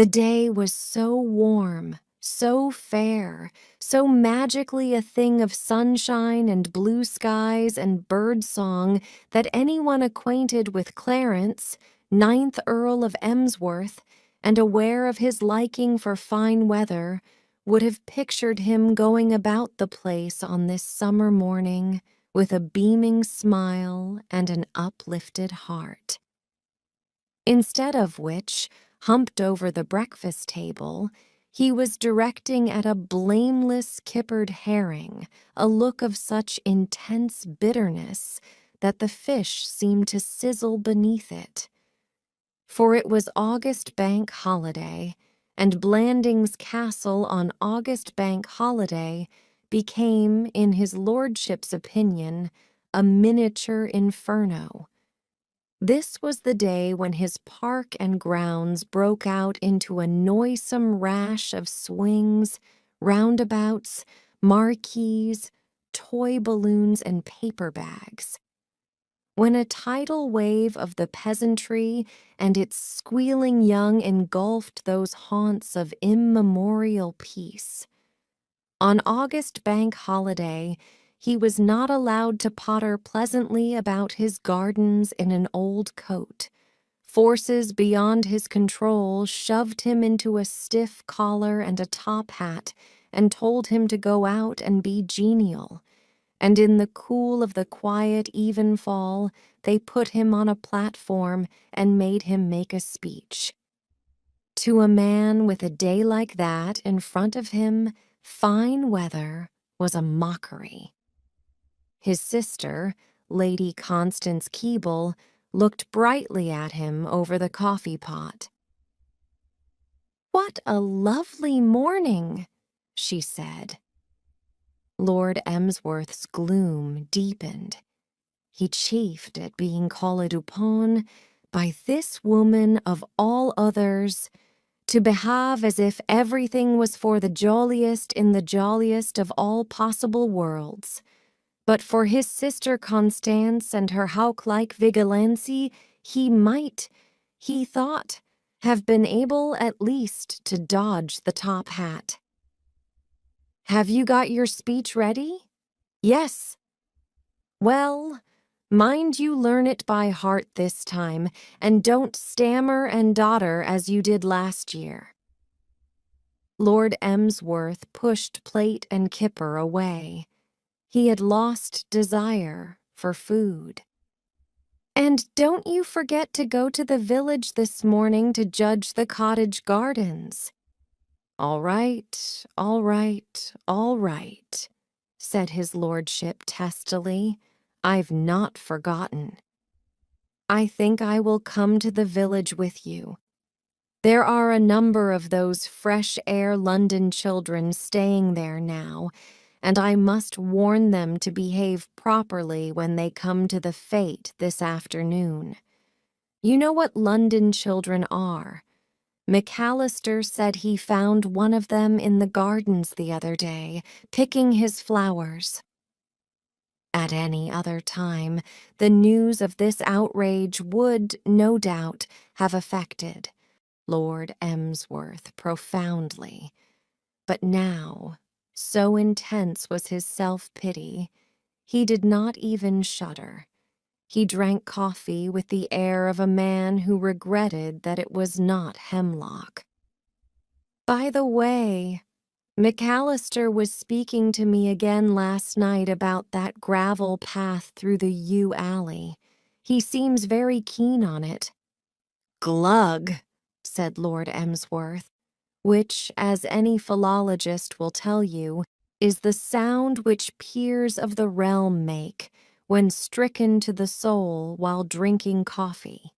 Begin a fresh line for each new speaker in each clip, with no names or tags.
The day was so warm, so fair, so magically a thing of sunshine and blue skies and bird song that anyone acquainted with Clarence, 9th Earl of Emsworth, and aware of his liking for fine weather, would have pictured him going about the place on this summer morning with a beaming smile and an uplifted heart. Instead of which, humped over the breakfast table, he was directing at a blameless kippered herring a look of such intense bitterness that the fish seemed to sizzle beneath it. For it was August Bank Holiday, and Blandings Castle on August Bank Holiday became, in his lordship's opinion, a miniature inferno. This was the day when his park and grounds broke out into a noisome rash of swings, roundabouts, marquees, toy balloons, and paper bags. When a tidal wave of the peasantry and its squealing young engulfed those haunts of immemorial peace. On August Bank Holiday, he was not allowed to potter pleasantly about his gardens in an old coat. Forces beyond his control shoved him into a stiff collar and a top hat and told him to go out and be genial. And in the cool of the quiet evenfall, they put him on a platform and made him make a speech. To a man with a day like that in front of him, fine weather was a mockery. His sister, Lady Constance Keble, looked brightly at him over the coffee pot. "What a lovely morning," she said. Lord Emsworth's gloom deepened. He chafed at being called upon, by this woman of all others, to behave as if everything was for the jolliest in the jolliest of all possible worlds. But for his sister Constance and her hawk-like vigilancy, he might, he thought, have been able at least to dodge the top hat. "Have you got your speech ready?" "Yes." "Well, mind you learn it by heart this time, and don't stammer and dodder as you did last year." Lord Emsworth pushed plate and kipper away. He had lost desire for food. "And don't you forget to go to the village this morning to judge the cottage gardens." "All right, all right, all right," said his lordship testily. "I've not forgotten. I think I will come to the village with you. There are a number of those fresh air London children staying there now, and I must warn them to behave properly when they come to the fete this afternoon. You know what London children are. McAllister said he found one of them in the gardens the other day, picking his flowers." At any other time, the news of this outrage would, no doubt, have affected Lord Emsworth profoundly. But now, so intense was his self-pity, he did not even shudder. He drank coffee with the air of a man who regretted that it was not hemlock. "By the way, McAllister was speaking to me again last night about that gravel path through the yew alley. He seems very keen on it." "Glug," said Lord Emsworth, which, as any philologist will tell you, is the sound which peers of the realm make when stricken to the soul while drinking coffee.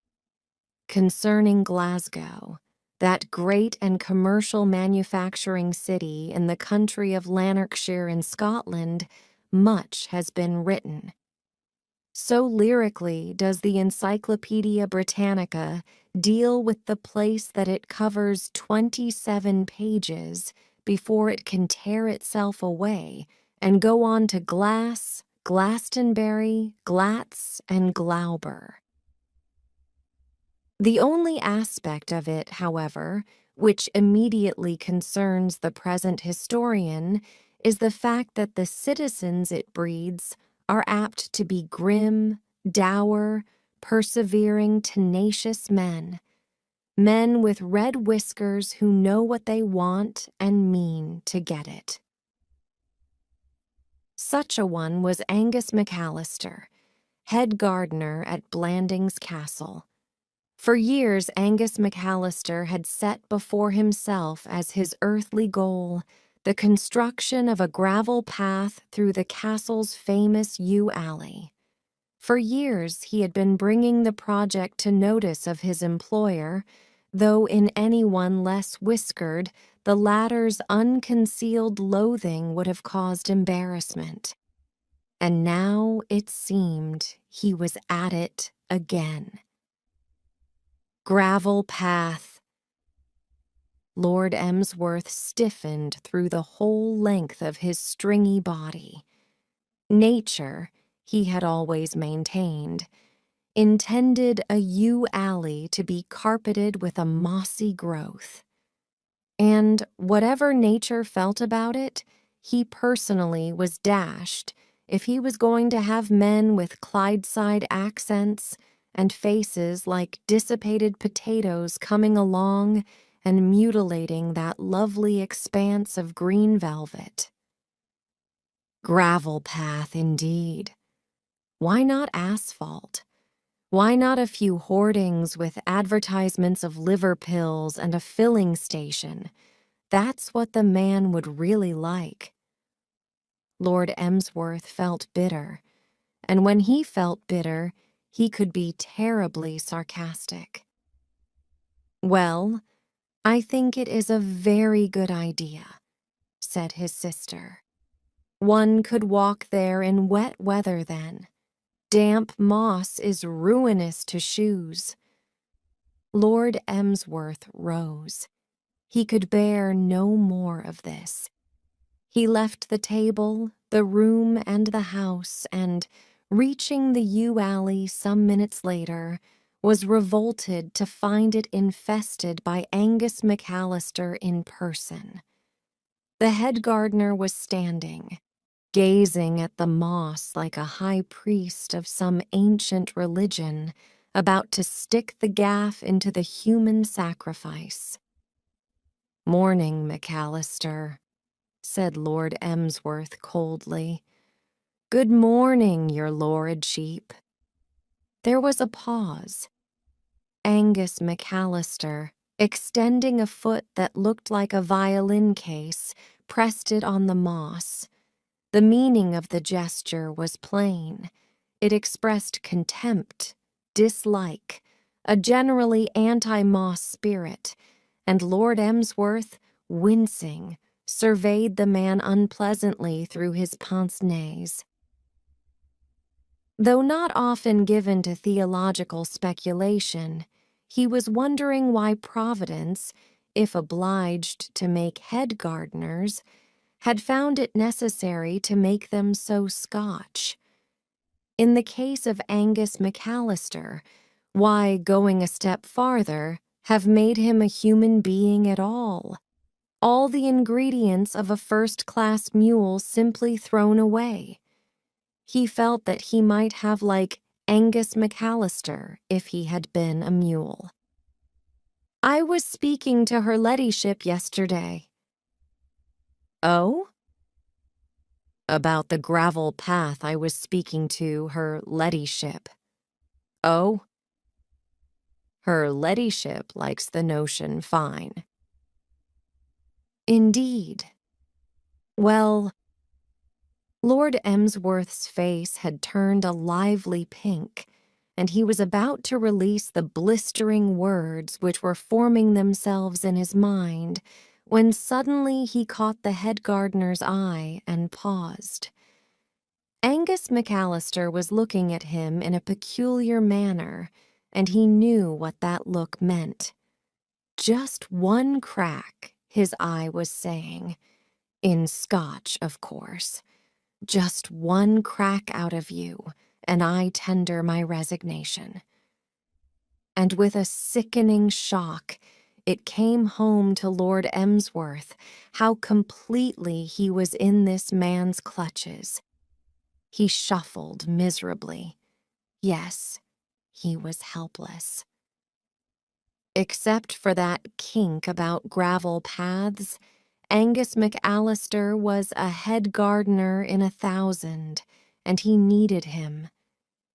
Concerning Glasgow, that great and commercial manufacturing city in the country of Lanarkshire in Scotland, much has been written. So lyrically does the Encyclopedia Britannica deal with the place that it covers 27 pages before it can tear itself away and go on to Glass, Glastonbury, Glatz, and Glauber. The only aspect of it, however, which immediately concerns the present historian, is the fact that the citizens it breeds are apt to be grim, dour, persevering, tenacious men. Men with red whiskers who know what they want and mean to get it. Such a one was Angus McAllister, head gardener at Blandings Castle. For years, Angus McAllister had set before himself as his earthly goal the construction of a gravel path through the castle's famous yew alley. For years, he had been bringing the project to notice of his employer, though in anyone less whiskered, the latter's unconcealed loathing would have caused embarrassment. And now it seemed he was at it again. Gravel path. Lord Emsworth stiffened through the whole length of his stringy body. Nature, he had always maintained, intended a yew alley to be carpeted with a mossy growth. And whatever nature felt about it, he personally was dashed if he was going to have men with Clydeside accents and faces like dissipated potatoes coming along and mutilating that lovely expanse of green velvet. Gravel path, indeed. Why not asphalt? Why not a few hoardings with advertisements of liver pills and a filling station? That's what the man would really like. Lord Emsworth felt bitter, and when he felt bitter, he could be terribly sarcastic. Well, I think it is a very good idea, said his sister. One could walk there in wet weather then. Damp moss is ruinous to shoes. Lord Emsworth rose. He could bear no more of this. He left the table, the room, and the house, and, reaching the yew alley some minutes later, was revolted to find it infested by Angus McAllister in person. The head gardener was standing, gazing at the moss like a high priest of some ancient religion, about to stick the gaff into the human sacrifice. "Morning, McAllister," said Lord Emsworth coldly. "Good morning, your lordship." There was a pause. Angus McAllister, extending a foot that looked like a violin case, pressed it on the moss. The meaning of the gesture was plain. It expressed contempt, dislike, a generally anti-moss spirit, and Lord Emsworth, wincing, surveyed the man unpleasantly through his pince-nez. Though not often given to theological speculation, he was wondering why Providence, if obliged to make head gardeners, had found it necessary to make them so Scotch. In the case of Angus McAllister, why, going a step farther, have made him a human being at all? All the ingredients of a first-class mule simply thrown away. He felt that he might have like Angus McAllister if he had been a mule. "I was speaking to her ladyship yesterday." "Oh?" "About the gravel path I was speaking to her ladyship." "Oh?" "Her ladyship likes the notion fine." "Indeed. Well," Lord Emsworth's face had turned a lively pink, and he was about to release the blistering words which were forming themselves in his mind, when suddenly he caught the head gardener's eye and paused. Angus McAllister was looking at him in a peculiar manner, and he knew what that look meant. "Just one crack," his eye was saying. In Scotch, of course. "Just one crack out of you, and I tender my resignation." And with a sickening shock, it came home to Lord Emsworth how completely he was in this man's clutches. He shuffled miserably. Yes, he was helpless. Except for that kink about gravel paths, Angus McAllister was a head gardener in 1,000, and he needed him.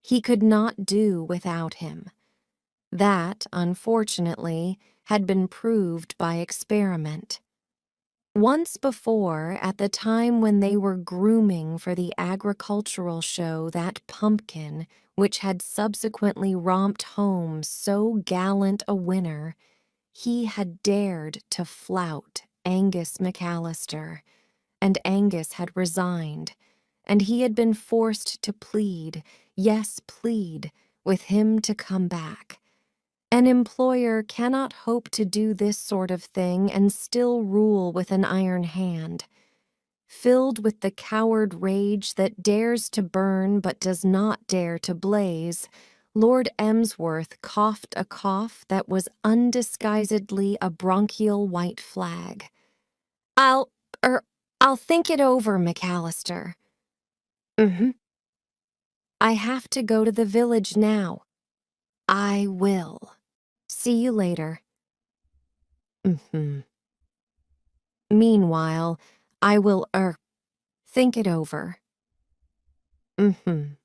He could not do without him. That, unfortunately, had been proved by experiment. Once before, at the time when they were grooming for the agricultural show, that pumpkin, which had subsequently romped home so gallant a winner, he had dared to flout Angus McAllister, and Angus had resigned, and he had been forced to plead, yes, plead, with him to come back. An employer cannot hope to do this sort of thing and still rule with an iron hand. Filled with the coward rage that dares to burn but does not dare to blaze, Lord Emsworth coughed a cough that was undisguisedly a bronchial white flag. I'll think it over, McAllister. I have to go to the village now. I will. See you later. Meanwhile, I will, think it over. The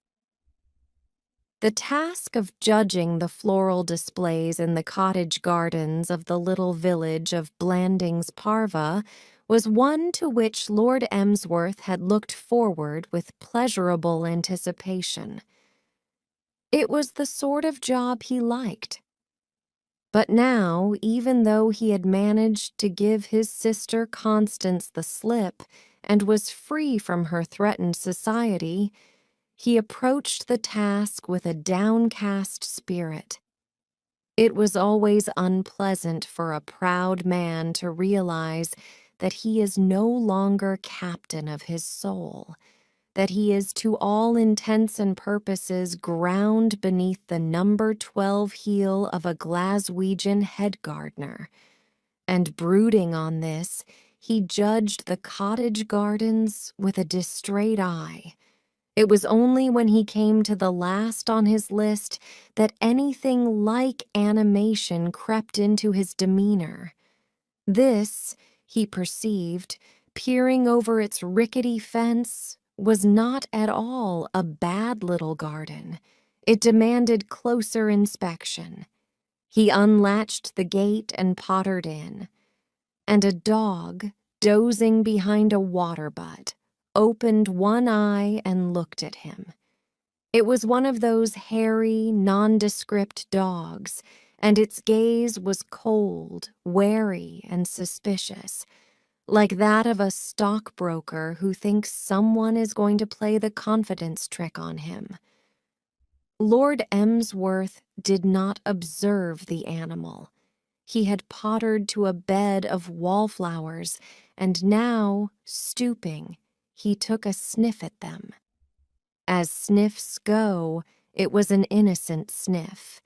task of judging the floral displays in the cottage gardens of the little village of Blandings Parva was one to which Lord Emsworth had looked forward with pleasurable anticipation. It was the sort of job he liked. But now, even though he had managed to give his sister Constance the slip and was free from her threatened society, he approached the task with a downcast spirit. It was always unpleasant for a proud man to realize that he is no longer captain of his soul, that he is to all intents and purposes ground beneath the number 12 heel of a Glaswegian head gardener. And brooding on this, he judged the cottage gardens with a distrayed eye. It was only when he came to the last on his list that anything like animation crept into his demeanor. This, he perceived, peering over its rickety fence, was not at all a bad little garden. It demanded closer inspection. He unlatched the gate and pottered in, and a dog, dozing behind a water butt, opened one eye and looked at him. It was one of those hairy, nondescript dogs, and its gaze was cold, wary, and suspicious, like that of a stockbroker who thinks someone is going to play the confidence trick on him. Lord Emsworth did not observe the animal. He had pottered to a bed of wallflowers, and now, stooping, he took a sniff at them. As sniffs go, it was an innocent sniff.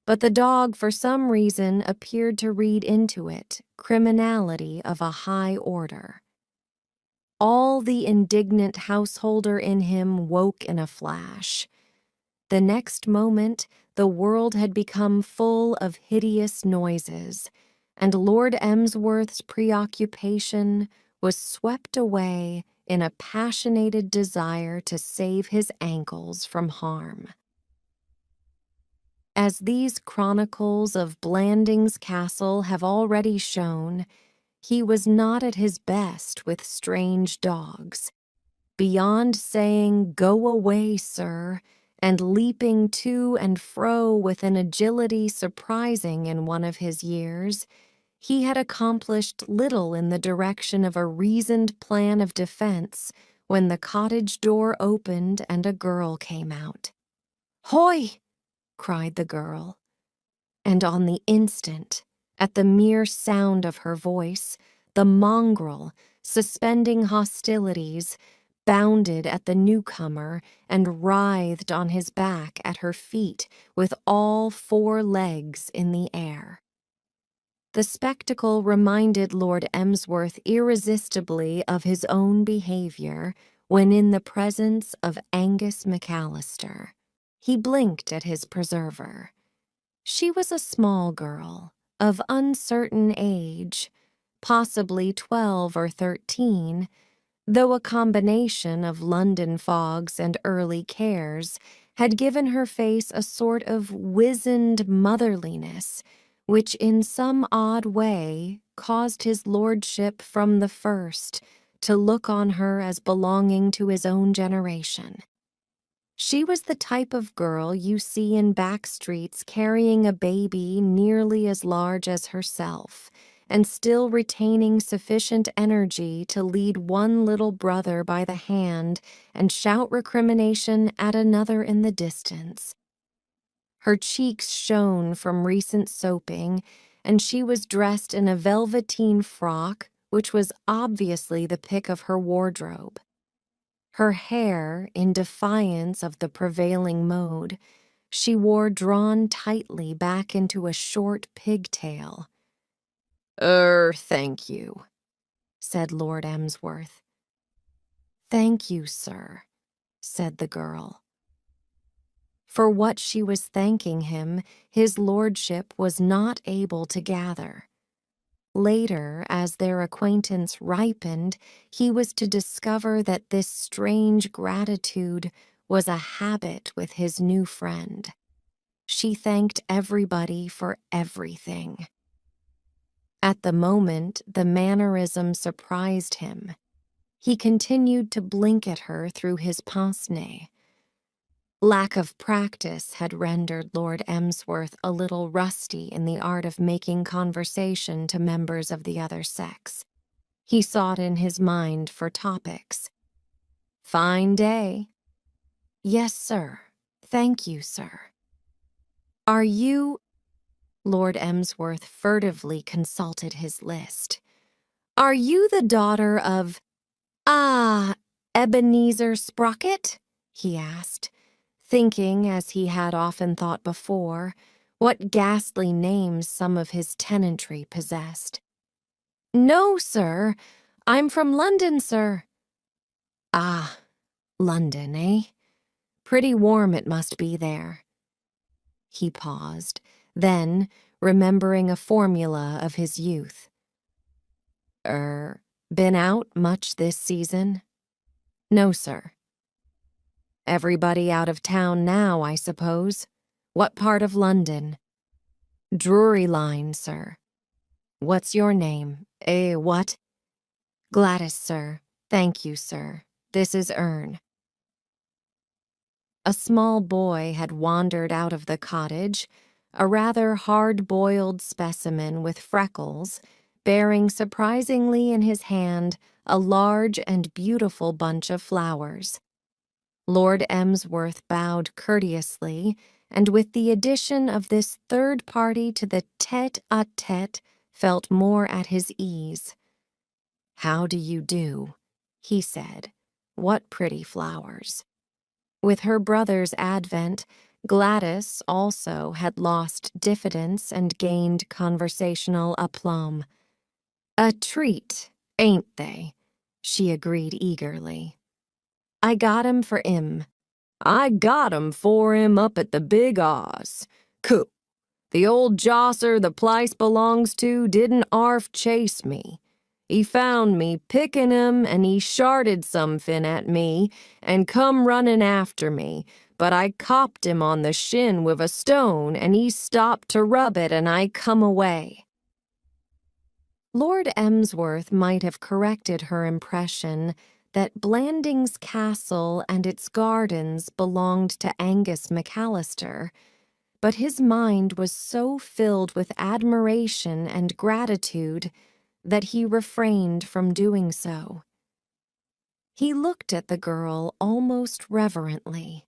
But the dog, for some reason, appeared to read into it criminality of a high order. All the indignant householder in him woke in a flash. The next moment, the world had become full of hideous noises, and Lord Emsworth's preoccupation was swept away in a passionated desire to save his ankles from harm. As these chronicles of Blandings Castle have already shown, he was not at his best with strange dogs. Beyond saying, "Go away, sir," and leaping to and fro with an agility surprising in one of his years, he had accomplished little in the direction of a reasoned plan of defense when the cottage door opened and a girl came out. "Hoy!" cried the girl. And on the instant, at the mere sound of her voice, the mongrel, suspending hostilities, bounded at the newcomer and writhed on his back at her feet with all 4 legs in the air. The spectacle reminded Lord Emsworth irresistibly of his own behavior when in the presence of Angus McAllister. He blinked at his preserver. She was a small girl, of uncertain age, possibly 12 or 13, though a combination of London fogs and early cares had given her face a sort of wizened motherliness, which in some odd way caused his lordship from the first to look on her as belonging to his own generation. She was the type of girl you see in back streets carrying a baby nearly as large as herself, and still retaining sufficient energy to lead one little brother by the hand and shout recrimination at another in the distance. Her cheeks shone from recent soaping, and she was dressed in a velveteen frock which was obviously the pick of her wardrobe. Her hair, in defiance of the prevailing mode, she wore drawn tightly back into a short pigtail. Thank you," said Lord Emsworth. "Thank you, sir," said the girl. For what she was thanking him, his lordship was not able to gather. Later, as their acquaintance ripened, he was to discover that this strange gratitude was a habit with his new friend. She thanked everybody for everything. At the moment, the mannerism surprised him. He continued to blink at her through his pince-nez. Lack of practice had rendered Lord Emsworth a little rusty in the art of making conversation to members of the other sex. He sought in his mind for topics. "Fine day." "Yes, sir. Thank you, sir." "Are you—" Lord Emsworth furtively consulted his list. "Are you the daughter of— Ebenezer Sprocket?" he asked, thinking, as he had often thought before, what ghastly names some of his tenantry possessed. "No, sir. I'm from London, sir." "Ah, London, eh? Pretty warm it must be there." He paused, then, remembering a formula of his youth. Been out much this season?" "No, sir." "Everybody out of town now, I suppose. What part of London?" "Drury Line, sir." "What's your name? What?" "Gladys, sir. Thank you, sir. This is Ern." A small boy had wandered out of the cottage, a rather hard-boiled specimen with freckles, bearing surprisingly in his hand a large and beautiful bunch of flowers. Lord Emsworth bowed courteously, and with the addition of this third party to the tête-à-tête, felt more at his ease. "How do you do?" he said. "What pretty flowers." With her brother's advent, Gladys also had lost diffidence and gained conversational aplomb. "A treat, ain't they?" she agreed eagerly. "I got 'em for 'im." "I got 'em for him up at the Big Oz. Coo. The old josser the place belongs to didn't 'arf chase me. He found me pickin' 'em and he sharted somefin at me and come runnin' after me, but I copped him on the shin with a stone and he stopped to rub it and I come away." Lord Emsworth might have corrected her impression that Blandings Castle and its gardens belonged to Angus McAllister, but his mind was so filled with admiration and gratitude that he refrained from doing so. He looked at the girl almost reverently.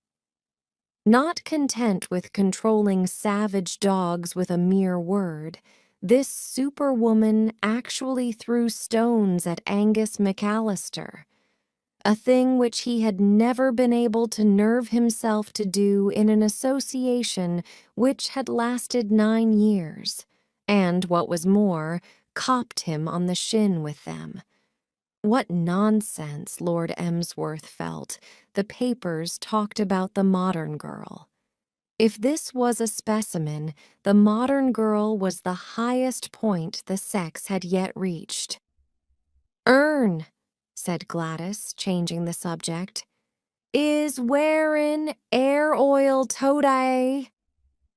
Not content with controlling savage dogs with a mere word, this superwoman actually threw stones at Angus McAllister, a thing which he had never been able to nerve himself to do in an association which had lasted 9 years, and, what was more, copped him on the shin with them. What nonsense, Lord Emsworth felt. The papers talked about the modern girl. If this was a specimen, the modern girl was the highest point the sex had yet reached. "Ern," said Gladys, changing the subject, "is wearin' air oil today."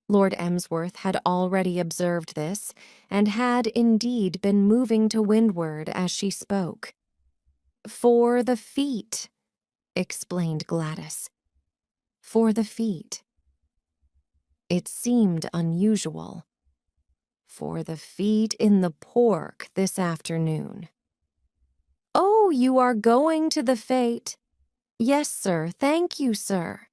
Lord Emsworth had already observed this, and had indeed been moving to windward as she spoke. "For the feet," explained Gladys. "For the feet." It seemed unusual. "For the feet in the pork this afternoon." "Oh, you are going to the fete?" "Yes, sir. Thank you, sir."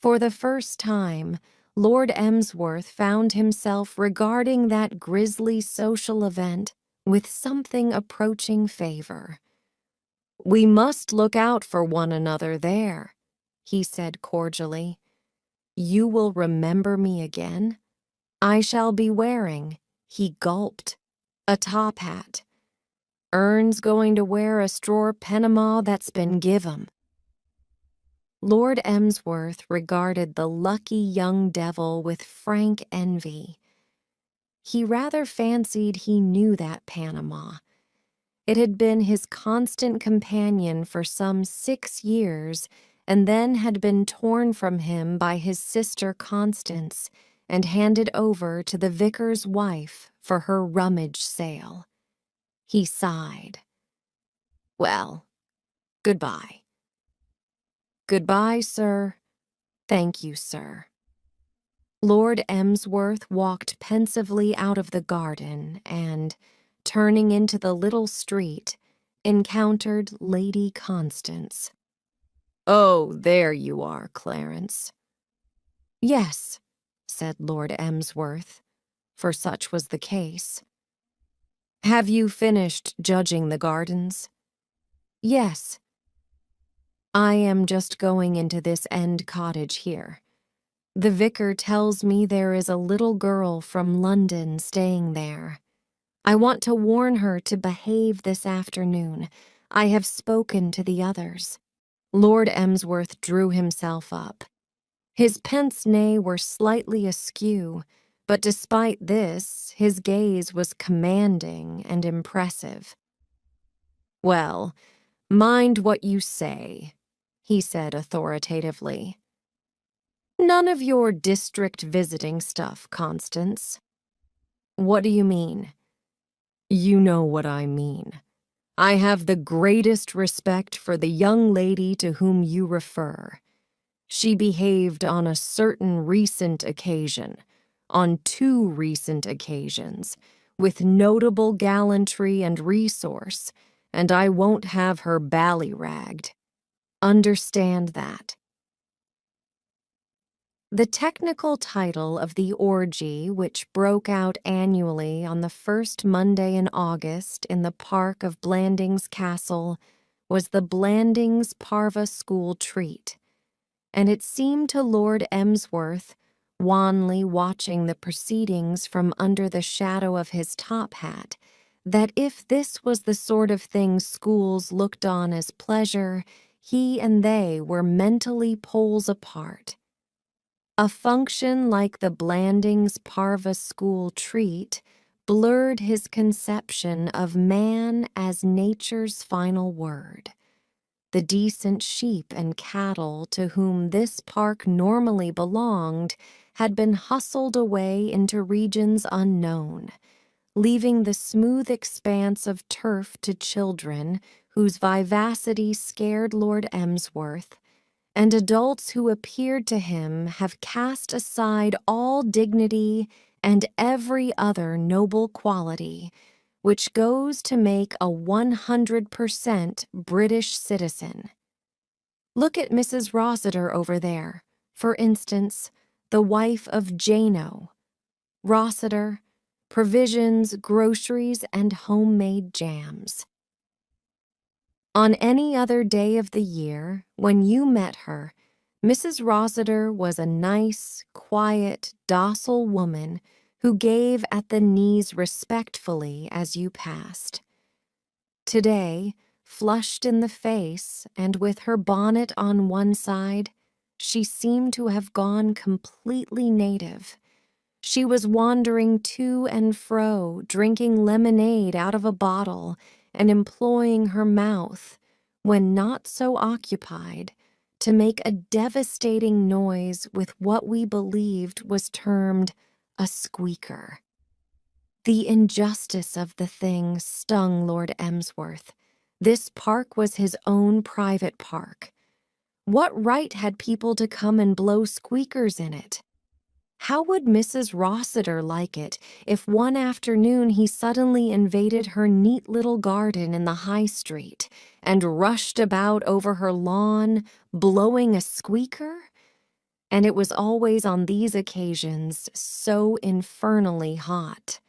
For the first time, Lord Emsworth found himself regarding that grisly social event with something approaching favor. "We must look out for one another there," he said cordially. "You will remember me again? I shall be wearing," he gulped, "a top hat. Ern's going to wear a straw Panama that's been give 'em." Lord Emsworth regarded the lucky young devil with frank envy. He rather fancied he knew that Panama. It had been his constant companion for some 6 years, and then had been torn from him by his sister Constance and handed over to the vicar's wife for her rummage sale. He sighed. "Well, goodbye." "Goodbye, sir." "Thank you, sir." Lord Emsworth walked pensively out of the garden and, turning into the little street, encountered Lady Constance. "Oh, there you are, Clarence." "Yes," said Lord Emsworth, for such was the case. "Have you finished judging the gardens?" "Yes." "I am just going into this end cottage here. The vicar tells me there is a little girl from London staying there. I want to warn her to behave this afternoon. I have spoken to the others." Lord Emsworth drew himself up. His pince-nez were slightly askew, but despite this, his gaze was commanding and impressive. "Well, mind what you say," he said authoritatively. "None of your district visiting stuff, Constance." "What do you mean?" "You know what I mean. I have the greatest respect for the young lady to whom you refer. She behaved on a certain recent occasion, on 2 recent occasions, with notable gallantry and resource, and I won't have her ballyragged. Understand that." The technical title of the orgy, which broke out annually on the first Monday in August in the park of Blandings Castle, was the Blandings Parva School Treat, and it seemed to Lord Emsworth, wanly watching the proceedings from under the shadow of his top hat, that if this was the sort of thing schools looked on as pleasure, he and they were mentally poles apart. A function like the Blandings Parva School Treat blurred his conception of man as nature's final word. The decent sheep and cattle to whom this park normally belonged had been hustled away into regions unknown, leaving the smooth expanse of turf to children whose vivacity scared Lord Emsworth, and adults who appeared to him have cast aside all dignity and every other noble quality which goes to make a 100% British citizen. Look at Mrs. Rossiter over there, for instance, the wife of Jano. Rossiter, provisions, groceries, and homemade jams. On any other day of the year, when you met her, Mrs. Rossiter was a nice, quiet, docile woman who gave at the knees respectfully as you passed. Today, flushed in the face and with her bonnet on one side, she seemed to have gone completely native. She was wandering to and fro, drinking lemonade out of a bottle and employing her mouth, when not so occupied, to make a devastating noise with what we believed was termed a squeaker. The injustice of the thing stung Lord Emsworth. This park was his own private park. What right had people to come and blow squeakers in it? How would Mrs. Rossiter like it if one afternoon he suddenly invaded her neat little garden in the high street and rushed about over her lawn, blowing a squeaker? And it was always on these occasions so infernally hot.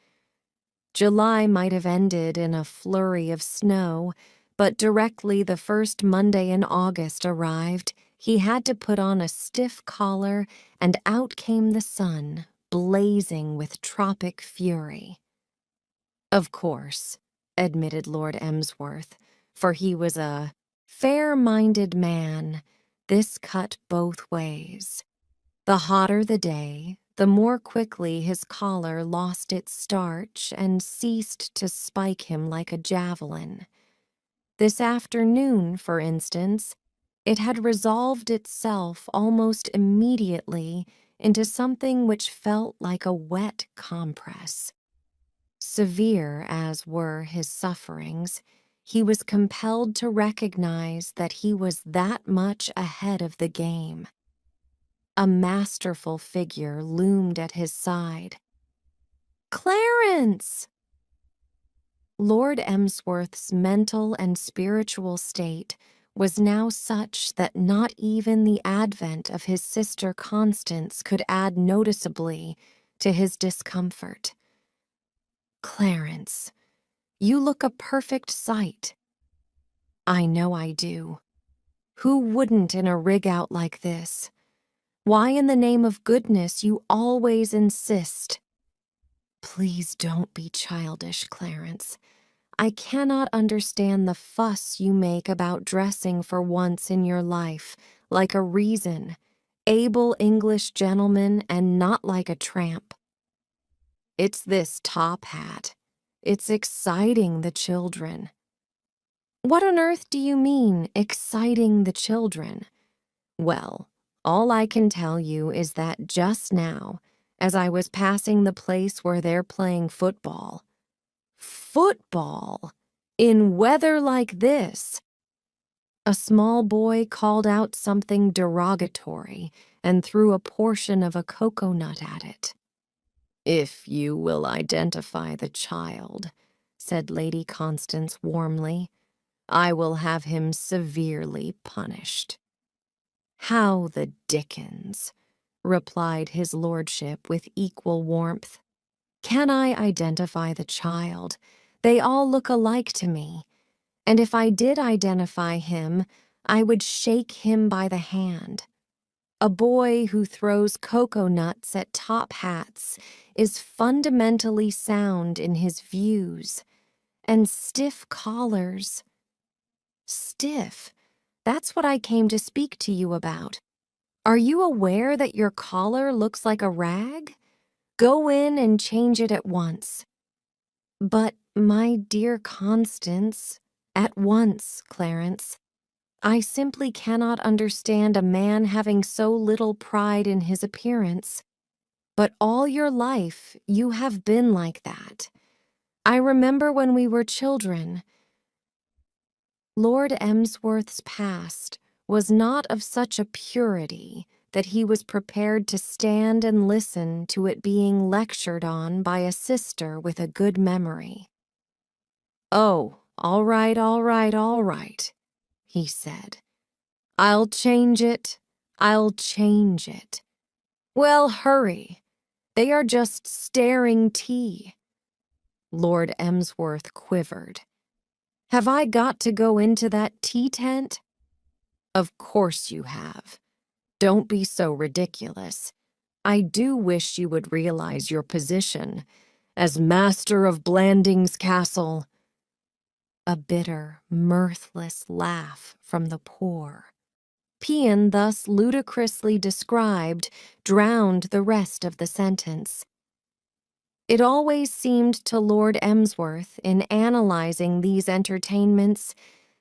July might have ended in a flurry of snow, but directly the first Monday in August arrived, he had to put on a stiff collar, and out came the sun, blazing with tropic fury. Of course, admitted Lord Emsworth, for he was a fair-minded man, this cut both ways. The hotter the day, the more quickly his collar lost its starch and ceased to spike him like a javelin. This afternoon, for instance, it had resolved itself almost immediately into something which felt like a wet compress. Severe as were his sufferings, he was compelled to recognize that he was that much ahead of the game. A masterful figure loomed at his side. "Clarence!" Lord Emsworth's mental and spiritual state was now such that not even the advent of his sister Constance could add noticeably to his discomfort. "Clarence, you look a perfect sight." "I know I do. Who wouldn't in a rig-out like this? Why in the name of goodness you always insist?" "Please don't be childish, Clarence. I cannot understand the fuss you make about dressing for once in your life, like a reason, able English gentleman and not like a tramp." "It's this top hat. It's exciting the children." "What on earth do you mean, exciting the children?" "Well, all I can tell you is that just now, as I was passing the place where they're playing football." "Football? In weather like this?" A small boy called out something derogatory and threw a portion of a cocoa-nut at it. "If you will identify the child," said Lady Constance warmly, "I will have him severely punished." "How the dickens?" replied his lordship with equal warmth. "Can I identify the child? They all look alike to me. And if I did identify him, I would shake him by the hand. A boy who throws cocoa-nuts at top hats is fundamentally sound in his views. And stiff collars. Stiff? That's what I came to speak to you about. Are you aware that your collar looks like a rag? Go in and change it at once." "But, my dear Constance, at once, Clarence. I simply cannot understand a man having so little pride in his appearance. But all your life you have been like that. I remember when we were children." Lord Emsworth's past was not of such a purity that he was prepared to stand and listen to it being lectured on by a sister with a good memory. "Oh, all right, all right, all right," he said. "I'll change it. I'll change it. Well, hurry. They are just staring tea." Lord Emsworth quivered. "Have I got to go into that tea tent?" "Of course you have. Don't be so ridiculous. I do wish you would realize your position as master of Blandings Castle." A bitter, mirthless laugh from the poor. Paean, thus ludicrously described, drowned the rest of the sentence. It always seemed to Lord Emsworth, in analyzing these entertainments,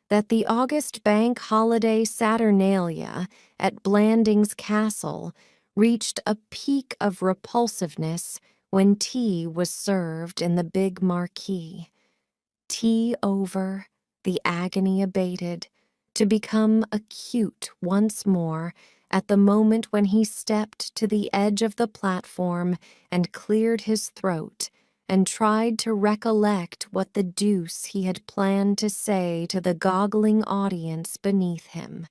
that the August bank holiday Saturnalia at Blandings Castle reached a peak of repulsiveness when tea was served in the big marquee. Tea over, the agony abated, to become acute once more at the moment when he stepped to the edge of the platform and cleared his throat and tried to recollect what the deuce he had planned to say to the goggling audience beneath him.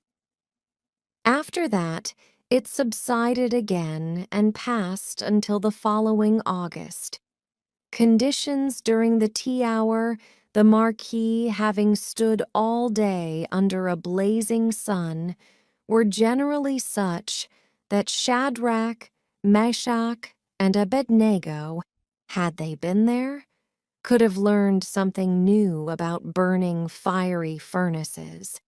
After that, it subsided again and passed until the following August. Conditions during the tea hour, the marquis having stood all day under a blazing sun, were generally such that Shadrach, Meshach, and Abednego, had they been there, could have learned something new about burning fiery furnaces.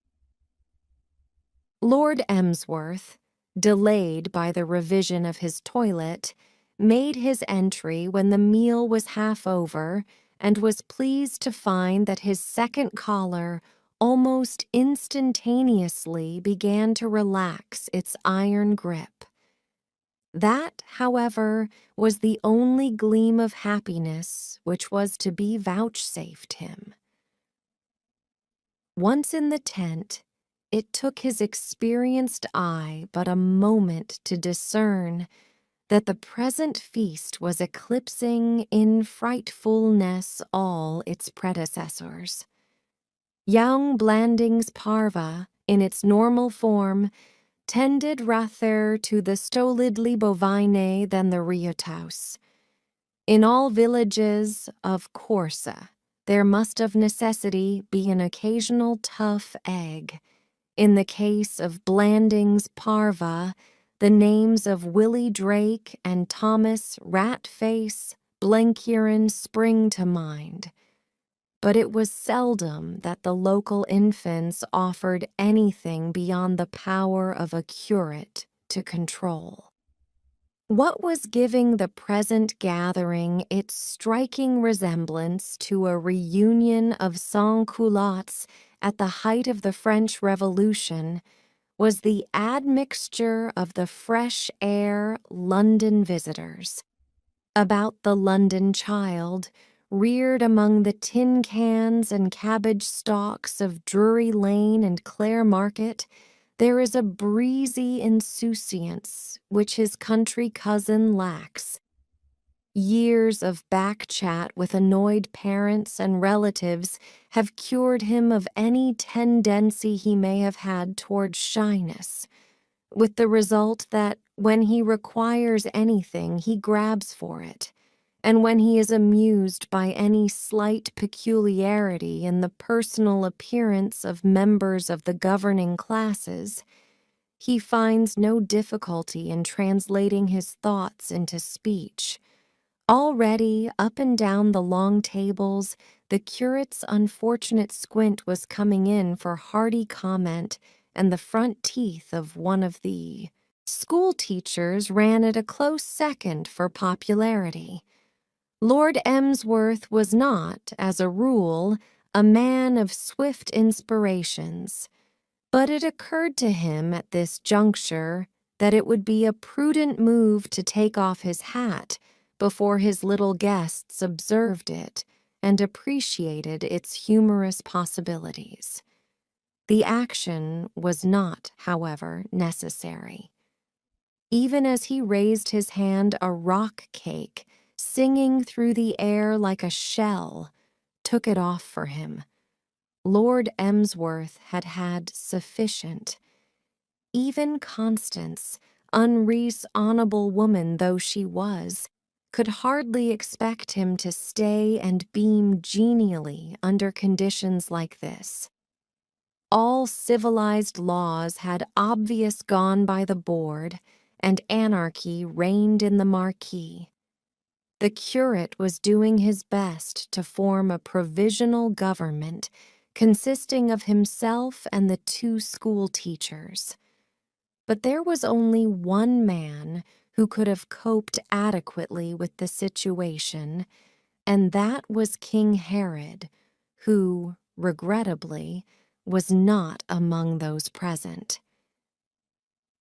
Lord Emsworth, delayed by the revision of his toilet, made his entry when the meal was half over and was pleased to find that his second collar almost instantaneously began to relax its iron grip. That, however, was the only gleam of happiness which was to be vouchsafed him. Once in the tent, it took his experienced eye but a moment to discern that the present feast was eclipsing in frightfulness all its predecessors. Young Blandings Parva, in its normal form, tended rather to the stolidly bovine than the riotaus. In all villages of Corsa, there must of necessity be an occasional tough egg. In the case of Blandings Parva, the names of Willie Drake and Thomas Ratface Blenkiron spring to mind. But it was seldom that the local infants offered anything beyond the power of a curate to control. What was giving the present gathering its striking resemblance to a reunion of sans-culottes at the height of the French Revolution was the admixture of the fresh air London visitors. About the London child, reared among the tin cans and cabbage stalks of Drury Lane and Clare Market, there is a breezy insouciance which his country cousin lacks. Years of back-chat with annoyed parents and relatives have cured him of any tendency he may have had toward shyness, with the result that when he requires anything, he grabs for it, and when he is amused by any slight peculiarity in the personal appearance of members of the governing classes, he finds no difficulty in translating his thoughts into speech. Already, up and down the long tables, the curate's unfortunate squint was coming in for hearty comment, and the front teeth of one of the school teachers ran at a close second for popularity. Lord Emsworth was not, as a rule, a man of swift inspirations, but it occurred to him at this juncture that it would be a prudent move to take off his hat before his little guests observed it and appreciated its humorous possibilities. The action was not, however, necessary. Even as he raised his hand, a rock cake, singing through the air like a shell, took it off for him. Lord Emsworth had had sufficient. Even Constance, unreasonable woman though she was, could hardly expect him to stay and beam genially under conditions like this. All civilized laws had obvious gone by the board, and anarchy reigned in the marquee. The curate was doing his best to form a provisional government consisting of himself and the 2 school teachers. But there was only one man who could have coped adequately with the situation, and that was King Herod, who, regrettably, was not among those present.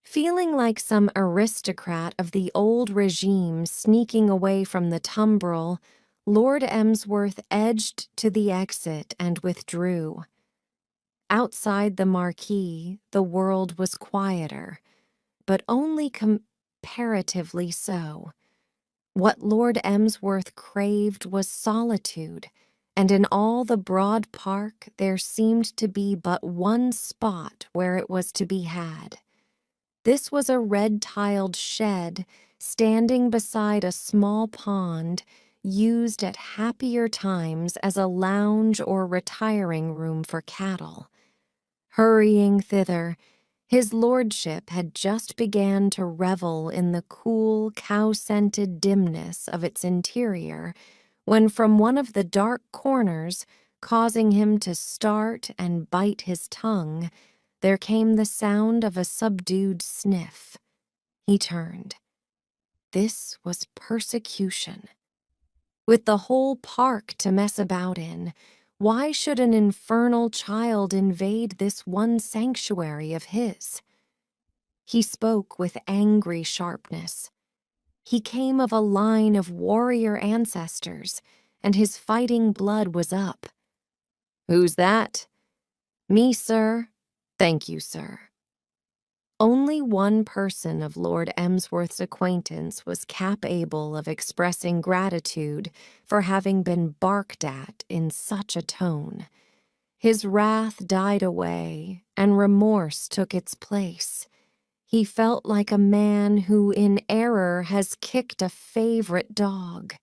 Feeling like some aristocrat of the old regime sneaking away from the tumbril, Lord Emsworth edged to the exit and withdrew. Outside the marquee, the world was quieter, but only comparatively so. What Lord Emsworth craved was solitude, and in all the broad park there seemed to be but one spot where it was to be had. This was a red-tiled shed standing beside a small pond used at happier times as a lounge or retiring room for cattle. Hurrying thither, his lordship had just began to revel in the cool, cow-scented dimness of its interior when from one of the dark corners, causing him to start and bite his tongue, there came the sound of a subdued sniff. He turned. This was persecution. With the whole park to mess about in, why should an infernal child invade this one sanctuary of his? He spoke with angry sharpness. He came of a line of warrior ancestors, and his fighting blood was up. "Who's that?" "Me, sir." "Thank you, sir." Only one person of Lord Emsworth's acquaintance was capable of expressing gratitude for having been barked at in such a tone. His wrath died away, and remorse took its place. He felt like a man who in error has kicked a favorite dog.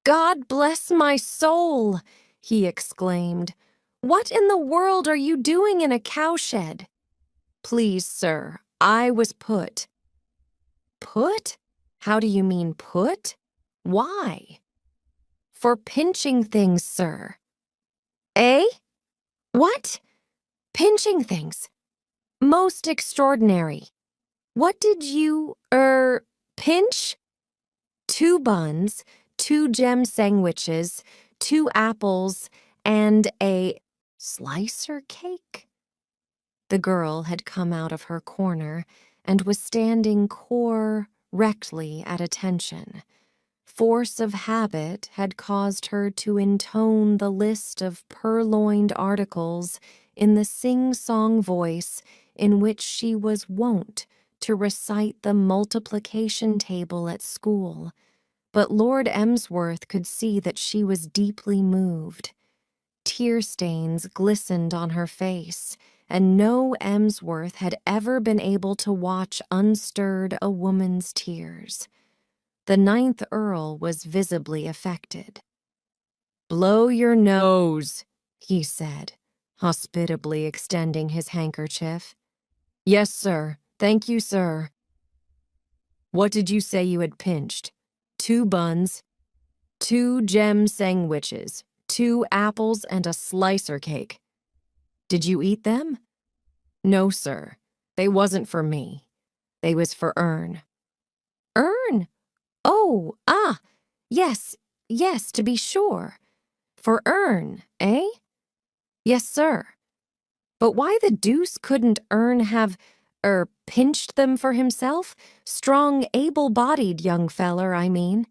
"God bless my soul!" he exclaimed. "What in the world are you doing in a cowshed?" "Please, sir, I was put." "Put? How do you mean put? Why?" "For pinching things, sir." "Eh? What? Pinching things? Most extraordinary. What did you, pinch?" "2 buns, 2 gem sandwiches, 2 apples, and a slicer cake?" The girl had come out of her corner and was standing correctly at attention. Force of habit had caused her to intone the list of purloined articles in the sing-song voice in which she was wont to recite the multiplication table at school, but Lord Emsworth could see that she was deeply moved. Tear stains glistened on her face, and no Emsworth had ever been able to watch unstirred a woman's tears. The 9th Earl was visibly affected. "Blow your nose," he said, hospitably extending his handkerchief. "Yes, sir. Thank you, sir." "What did you say you had pinched?" 2 buns, 2 gem sandwiches, 2 apples, and a slicer cake." "Did you eat them?" "No, sir. They wasn't for me. They was for Ern." "Ern? Oh, yes, yes, to be sure. For Ern, eh?" "Yes, sir. But why the deuce couldn't Ern have, pinched them for himself? Strong, able-bodied young feller, I mean."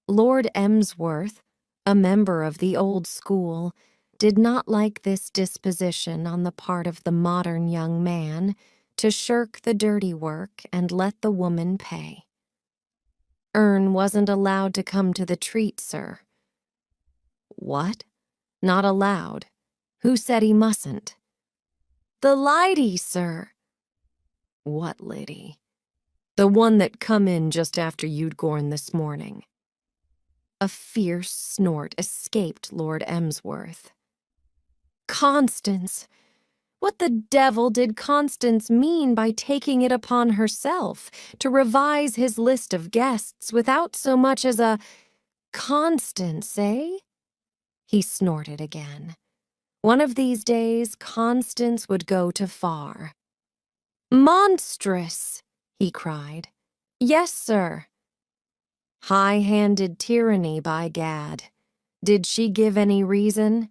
Lord Emsworth, a member of the old school, did not like this disposition on the part of the modern young man to shirk the dirty work and let the woman pay. "Ern wasn't allowed to come to the treat, sir." "What? Not allowed? Who said he mustn't?" "The lady, sir." "What lady?" "The one that come in just after you'd gorn this morning." A fierce snort escaped Lord Emsworth. "Constance! What the devil did Constance mean by taking it upon herself to revise his list of guests without so much as a Constance, eh? He snorted again. One of these days, Constance would go to Far. Monstrous! He cried. Yes, sir. High-handed tyranny, by gad. Did she give any reason?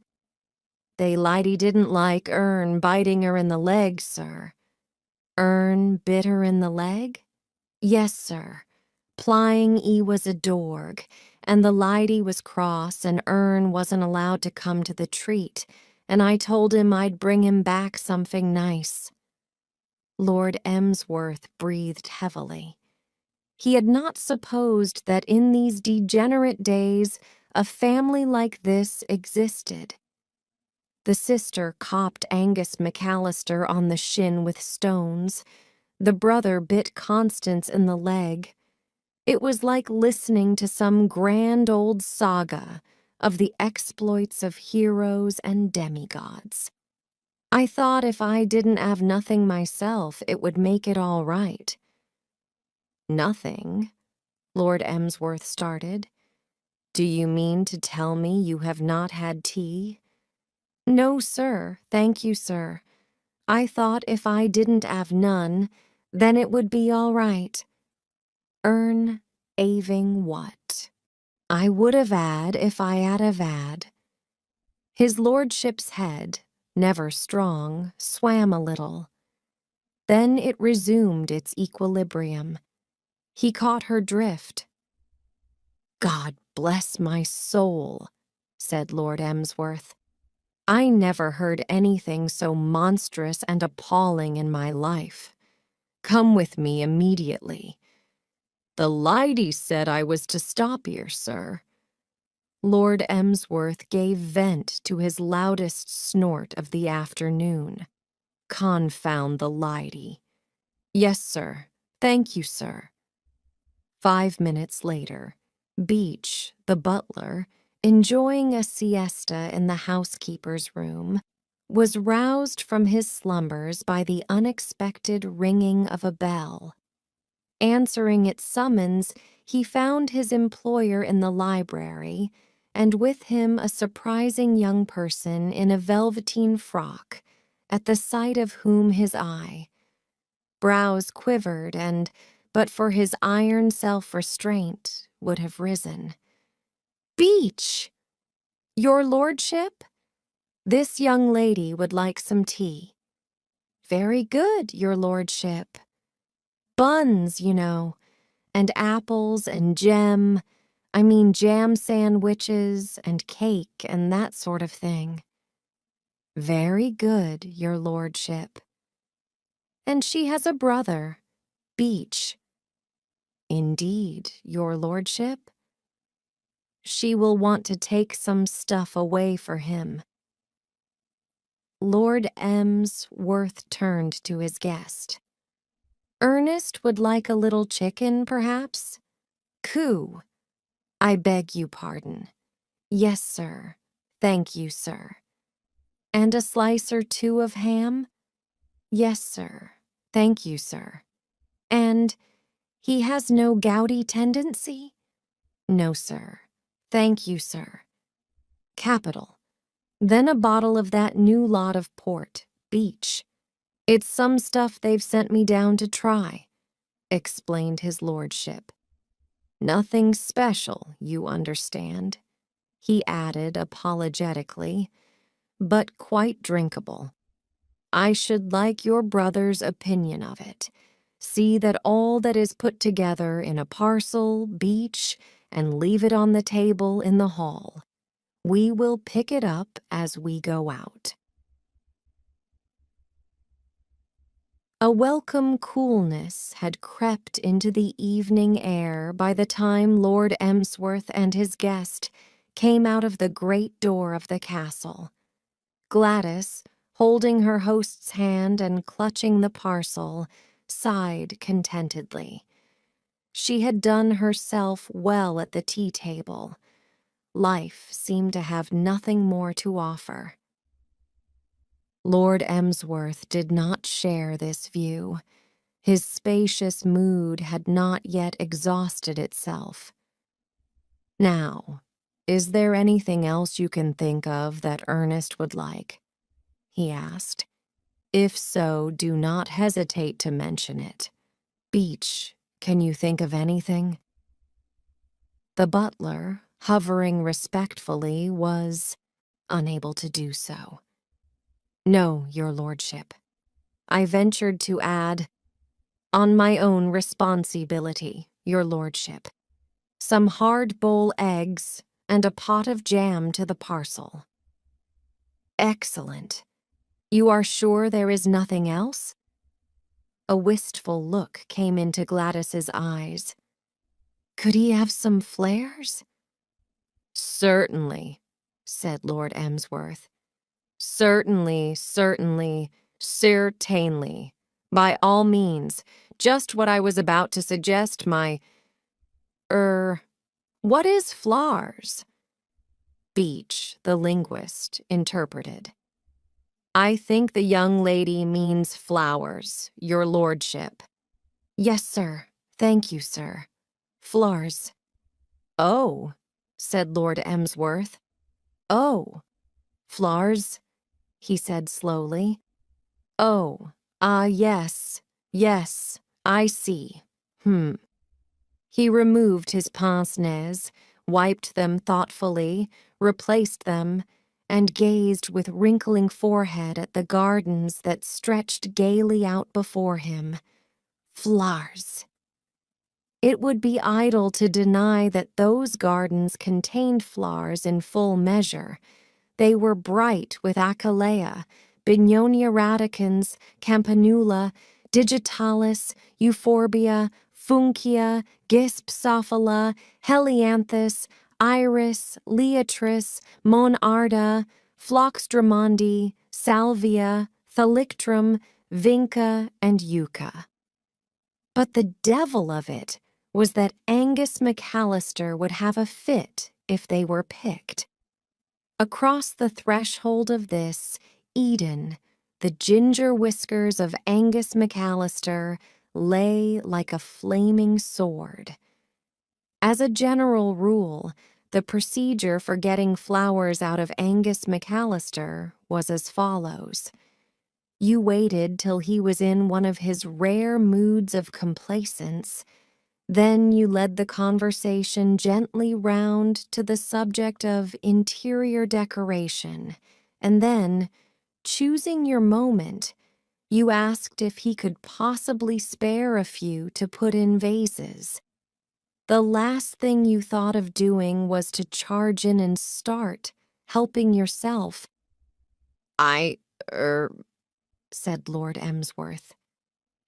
They lighty didn't like Ern biting her in the leg, sir. Ern bit her in the leg? Yes, sir. Plying he was a dorg, and the lighty was cross, and Ern wasn't allowed to come to the treat, and I told him I'd bring him back something nice. Lord Emsworth breathed heavily. He had not supposed that in these degenerate days a family like this existed. The sister copped Angus McAllister on the shin with stones. The brother bit Constance in the leg. It was like listening to some grand old saga of the exploits of heroes and demigods. I thought if I didn't have nothing myself, it would make it all right. Nothing? Lord Emsworth started. Do you mean to tell me you have not had tea? No, sir. Thank you, sir. I thought if I didn't have none, then it would be all right. Ern aving what? I would have had if I had have had. His lordship's head, never strong, swam a little. Then it resumed its equilibrium. He caught her drift. God bless my soul, said Lord Emsworth. I never heard anything so monstrous and appalling in my life. Come with me immediately. The lighty said I was to stop here, sir. Lord Emsworth gave vent to his loudest snort of the afternoon. Confound the lighty. Yes, sir. Thank you, sir. 5 minutes later, Beach, the butler, enjoying a siesta in the housekeeper's room, was roused from his slumbers by the unexpected ringing of a bell. Answering its summons, he found his employer in the library, and with him a surprising young person in a velveteen frock, at the sight of whom his brows quivered and, but for his iron self-restraint, would have risen. Beach! Your lordship? This young lady would like some tea. Very good, your lordship. Buns, you know, and apples and jam sandwiches and cake and that sort of thing. Very good, your lordship. And she has a brother, Beach. Indeed, your lordship. She will want to take some stuff away for him. Lord Emsworth turned to his guest. Ernest would like a little chicken, perhaps? Coo. I beg you pardon. Yes, sir. Thank you, sir. And a slice or two of ham? Yes, sir. Thank you, sir. And he has no gouty tendency? No, sir. Thank you, sir. Capital. Then a bottle of that new lot of port, Beach. It's some stuff they've sent me down to try, explained his lordship. Nothing special, you understand, he added apologetically, but quite drinkable. I should like your brother's opinion of it. See that all that is put together in a parcel, Beach, and leave it on the table in the hall. We will pick it up as we go out. A welcome coolness had crept into the evening air by the time Lord Emsworth and his guest came out of the great door of the castle. Gladys, holding her host's hand and clutching the parcel, sighed contentedly. She had done herself well at the tea table. Life seemed to have nothing more to offer. Lord Emsworth did not share this view. His spacious mood had not yet exhausted itself. "Now, is there anything else you can think of that Ernest would like?" he asked. "If so, do not hesitate to mention it. Beach, can you think of anything?" The butler, hovering respectfully, was unable to do so. "No, your lordship. I ventured to add, on my own responsibility, your lordship, some hard-boiled eggs and a pot of jam to the parcel." "Excellent. You are sure there is nothing else?" A wistful look came into Gladys's eyes. "Could he have some flares?" "Certainly," said Lord Emsworth. "Certainly, certainly. By all means. Just what I was about to suggest, what is flowers?" Beach, the linguist, interpreted. "I think the young lady means flowers, your lordship." "Yes, sir. Thank you, sir. Flowers." "Oh," said Lord Emsworth. "Oh, flowers," he said slowly. "Oh, yes, I see. He removed his pince-nez, wiped them thoughtfully, replaced them, and gazed with wrinkling forehead at the gardens that stretched gaily out before him. Flowers. It would be idle to deny that those gardens contained flowers in full measure. They were bright with Achillea, Bignonia radicans, Campanula, Digitalis, Euphorbia, Funkia, Gyspsophila, Helianthus, Iris, Leotris, Monarda, Phlox Drummondii, Salvia, Thalictrum, Vinca, and Yucca. But the devil of it was that Angus McAllister would have a fit if they were picked. Across the threshold of this, Eden, the ginger whiskers of Angus McAllister, lay like a flaming sword. As a general rule, the procedure for getting flowers out of Angus McAllister was as follows. You waited till he was in one of his rare moods of complacence. Then you led the conversation gently round to the subject of interior decoration, and then, choosing your moment, you asked if he could possibly spare a few to put in vases. The last thing you thought of doing was to charge in and start, helping yourself. "I, said Lord Emsworth.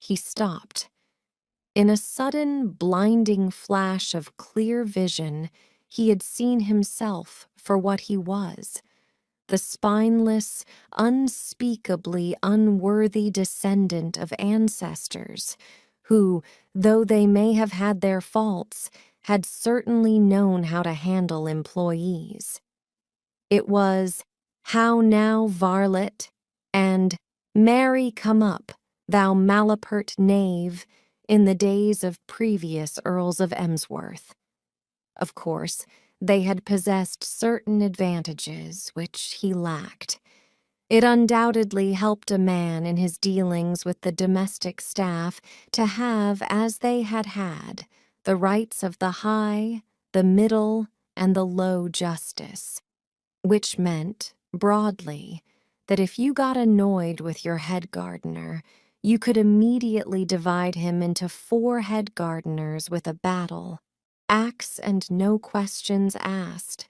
He stopped. In a sudden, blinding flash of clear vision, he had seen himself for what he was, the spineless, unspeakably unworthy descendant of ancestors who, though they may have had their faults, had certainly known how to handle employees. It was, "How now, varlet?" and "Marry, come up, thou malapert knave," in the days of previous Earls of Emsworth. Of course, they had possessed certain advantages which he lacked. It undoubtedly helped a man in his dealings with the domestic staff to have, as they had had, the rights of the high, the middle, and the low justice, which meant, broadly, that if you got annoyed with your head gardener, you could immediately divide him into 4 head gardeners with a battle, axe and no questions asked.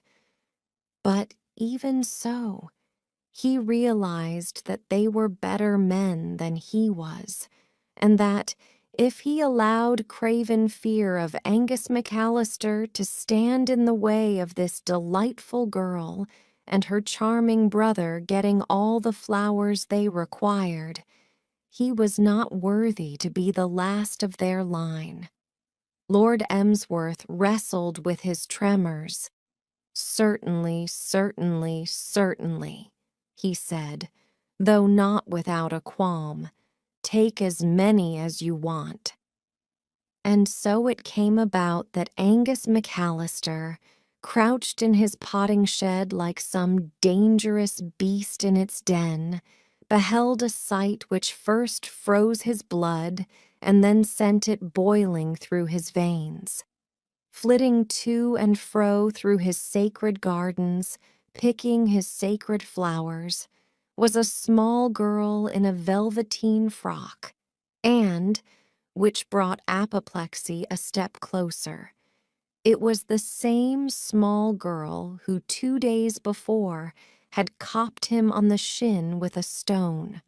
But even so, he realized that they were better men than he was, and that, if he allowed craven fear of Angus McAllister to stand in the way of this delightful girl and her charming brother getting all the flowers they required, he was not worthy to be the last of their line. Lord Emsworth wrestled with his tremors. "Certainly, certainly, certainly," he said, though not without a qualm. Take as many as you want. And so it came about that Angus McAllister, crouched in his potting shed like some dangerous beast in its den, beheld a sight which first froze his blood and then sent it boiling through his veins. Flitting to and fro through his sacred gardens, picking his sacred flowers, was a small girl in a velveteen frock, and, which brought apoplexy a step closer, it was the same small girl who 2 days before had copped him on the shin with a stone.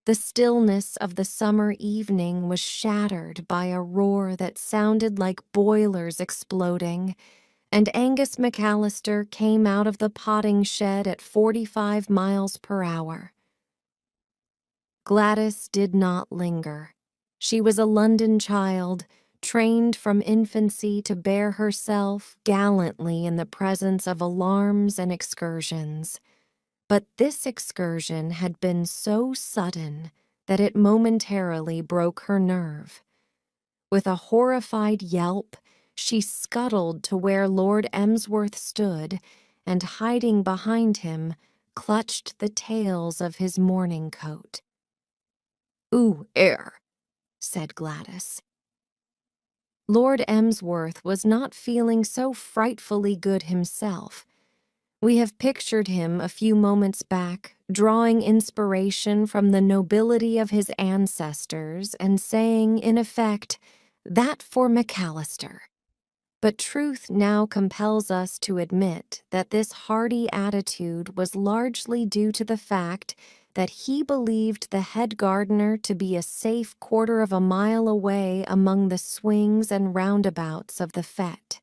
The stillness of the summer evening was shattered by a roar that sounded like boilers exploding, and Angus McAllister came out of the potting shed at 45 miles per hour. Gladys did not linger. She was a London child, trained from infancy to bear herself gallantly in the presence of alarms and excursions. But this excursion had been so sudden that it momentarily broke her nerve. With a horrified yelp, she scuttled to where Lord Emsworth stood, and hiding behind him, clutched the tails of his morning coat. "Ooh, air," said Gladys. Lord Emsworth was not feeling so frightfully good himself. We have pictured him a few moments back, drawing inspiration from the nobility of his ancestors and saying, in effect, "That for McAllister." But truth now compels us to admit that this hearty attitude was largely due to the fact that he believed the head gardener to be a safe 1/4 of a mile away among the swings and roundabouts of the fete.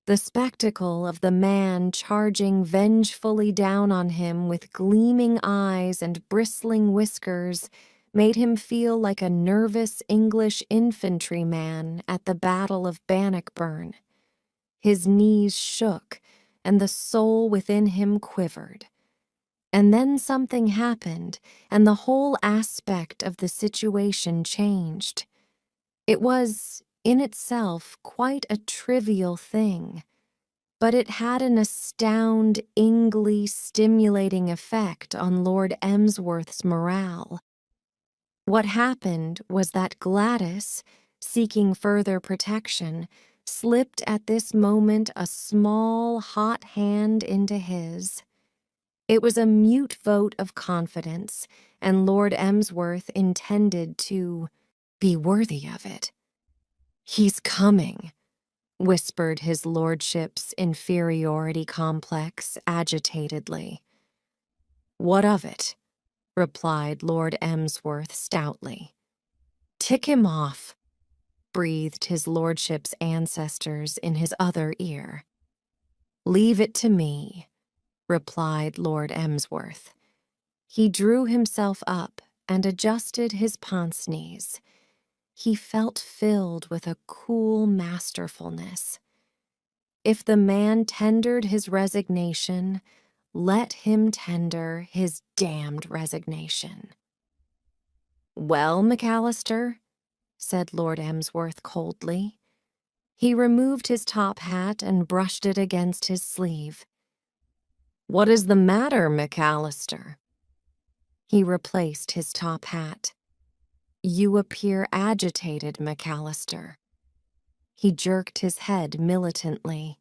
The spectacle of the man charging vengefully down on him with gleaming eyes and bristling whiskers made him feel like a nervous English infantryman at the Battle of Bannockburn. His knees shook, and the soul within him quivered. And then something happened, and the whole aspect of the situation changed. It was, in itself, quite a trivial thing, but it had an astoundingly stimulating effect on Lord Emsworth's morale. What happened was that Gladys, seeking further protection, slipped at this moment a small, hot hand into his. It was a mute vote of confidence, and Lord Emsworth intended to be worthy of it. "He's coming," whispered his lordship's inferiority complex agitatedly. "What of it?" replied Lord Emsworth stoutly. "Tick him off," breathed his lordship's ancestors in his other ear. "Leave it to me," replied Lord Emsworth. He drew himself up and adjusted his pince-nez. He felt filled with a cool masterfulness. If the man tendered his resignation, let him tender his damned resignation. "Well, McAllister?" said Lord Emsworth coldly. He removed his top hat and brushed it against his sleeve. "What is the matter, McAllister?" He replaced his top hat. "You appear agitated, McAllister." He jerked his head militantly.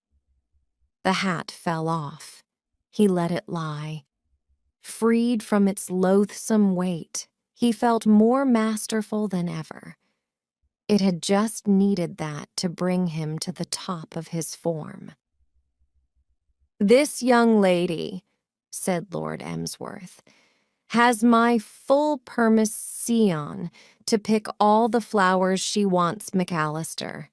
The hat fell off. He let it lie. Freed from its loathsome weight, he felt more masterful than ever. It had just needed that to bring him to the top of his form. "This young lady," said Lord Emsworth, "has my full permission to pick all the flowers she wants, McAllister.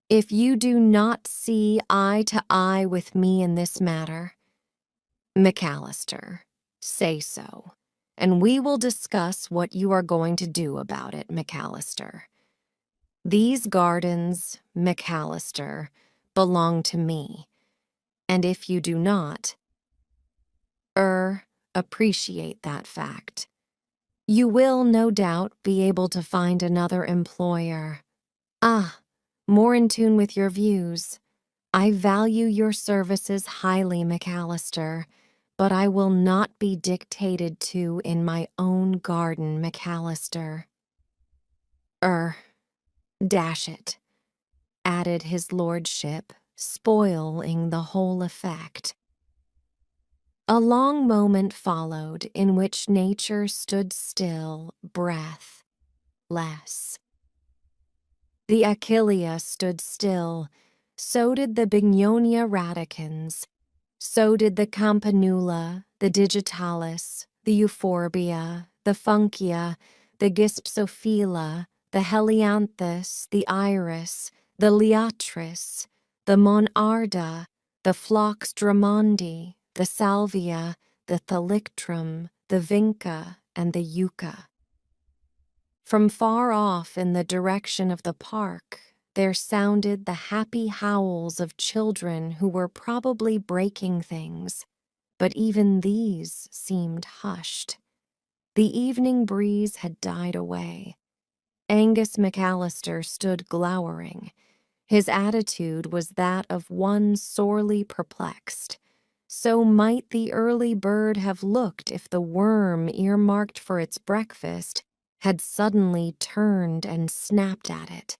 If you do not see eye to eye with me in this matter, McAllister, say so, and we will discuss what you are going to do about it, McAllister. These gardens, McAllister, belong to me, and if you do not, appreciate that fact. You will, no doubt, be able to find another employer. Ah, more in tune with your views. I value your services highly, McAllister, but I will not be dictated to in my own garden, McAllister. Dash it, added his lordship, spoiling the whole effect. A long moment followed in which nature stood still, breathless. The Achillea stood still, so did the Bignonia radicans, so did the Campanula, the Digitalis, the Euphorbia, the Funkia, the Gypsophila, the Helianthus, the Iris, the Liatris, the Monarda, the Phlox Drummondii, the Salvia, the Thalictrum, the Vinca, and the Yucca. From far off in the direction of the park, there sounded the happy howls of children who were probably breaking things, but even these seemed hushed. The evening breeze had died away. Angus McAllister stood glowering. His attitude was that of one sorely perplexed. So might the early bird have looked if the worm earmarked for its breakfast had suddenly turned and snapped at it.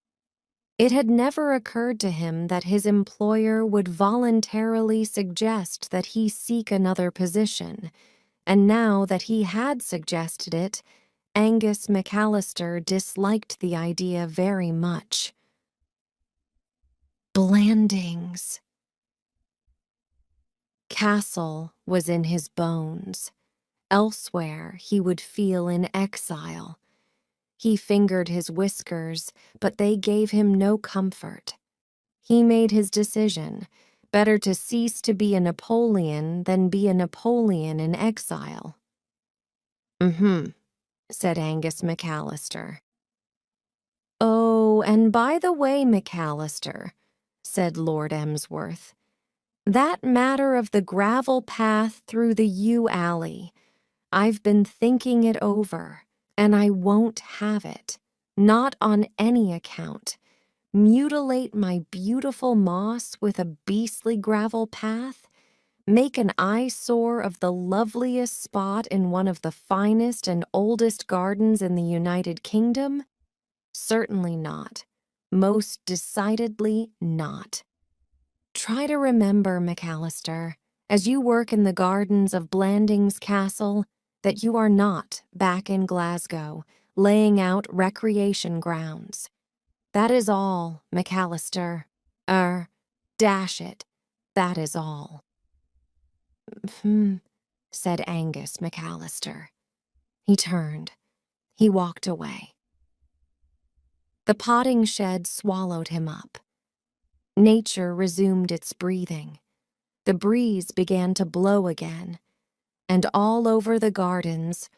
It had never occurred to him that his employer would voluntarily suggest that he seek another position, and now that he had suggested it, Angus McAllister disliked the idea very much. Blandings. Castle was in his bones. Elsewhere he would feel in exile. He fingered his whiskers, but they gave him no comfort. He made his decision. Better to cease to be a Napoleon than be a Napoleon in exile. Said Angus McAllister. Oh, and by the way, McAllister, said Lord Emsworth, that matter of the gravel path through the yew alley, I've been thinking it over, and I won't have it, not on any account. Mutilate my beautiful moss with a beastly gravel path? Make an eyesore of the loveliest spot in one of the finest and oldest gardens in the United Kingdom? Certainly not. Most decidedly not. Try to remember, McAllister, as you work in the gardens of Blandings Castle, that you are not back in Glasgow, laying out recreation grounds. That is all, McAllister. Dash it. That is all. Said Angus McAllister. He turned. He walked away. The potting shed swallowed him up. Nature resumed its breathing. The breeze began to blow again, and all over the gardens,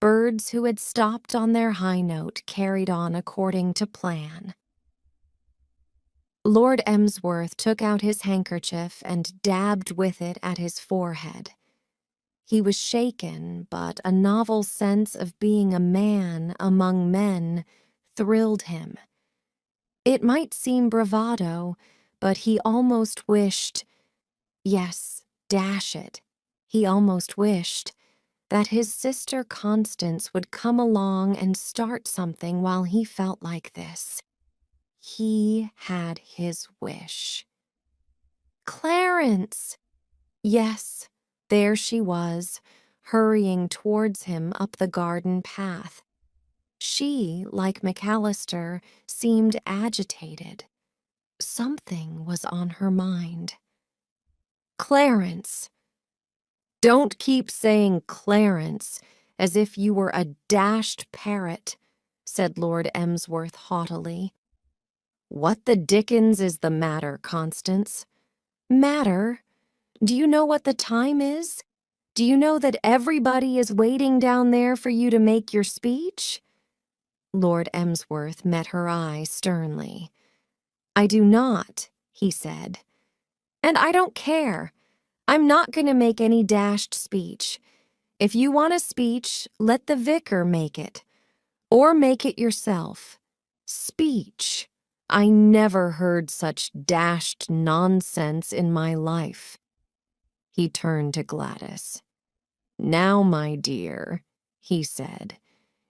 birds who had stopped on their high note carried on according to plan. Lord Emsworth took out his handkerchief and dabbed with it at his forehead. He was shaken, but a novel sense of being a man among men thrilled him. It might seem bravado, but he almost wished, yes, dash it, he almost wished that his sister Constance would come along and start something while he felt like this. He had his wish. Clarence! Yes, there she was, hurrying towards him up the garden path. She, like McAllister, seemed agitated. Something was on her mind. Clarence! Don't keep saying Clarence as if you were a dashed parrot, said Lord Emsworth haughtily. What the dickens is the matter, Constance? Matter? Do you know what the time is? Do you know that everybody is waiting down there for you to make your speech? Lord Emsworth met her eye sternly. I do not, he said. And I don't care. I'm not going to make any dashed speech. If you want a speech, let the vicar make it. Or make it yourself. Speech. I never heard such dashed nonsense in my life. He turned to Gladys. Now, my dear, he said,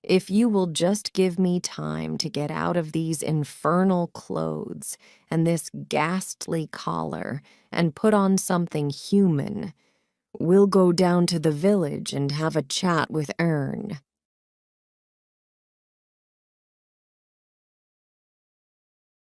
if you will just give me time to get out of these infernal clothes and this ghastly collar and put on something human, we'll go down to the village and have a chat with Ern.